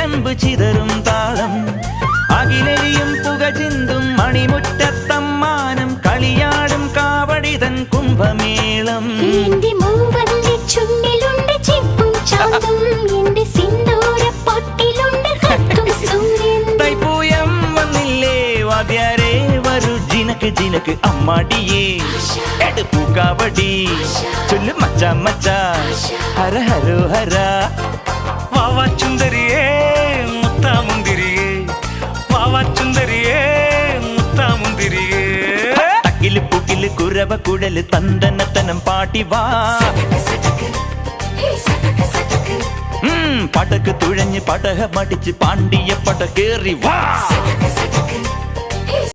ചെമ്പ് ചിതറും താളം അകിലരിയും പുക ചിന്തും മണിമുറ്റത്തമ്മാനം കളിയാടും കാവടിതൻ കുംഭമേളം തൈപ്പൂയം വന്നില്ലേ വാദ്യാരേ വരൂ ജിനക്ക് ജിനക്ക് അമ്മാടിയേ എടുപ്പൂ കാവടി ചൊല്ലു മച്ചാ മച്ചാ ഹര ഹരോ ഹര വാവാ ചുന്ദരിയേ മുത്താമുന്തിരിയേ വാവാ ചുന്ദരിയേ മുത്താമുന്തിരിയേ തക്കില് പുകില് കുരവ കുഴല് തന്തനത്തനം പാട്ടി വാ പടക്ക് തുഴഞ്ഞ് പടക മടിച്ച് പാണ്ടിയ പട കേറി വാ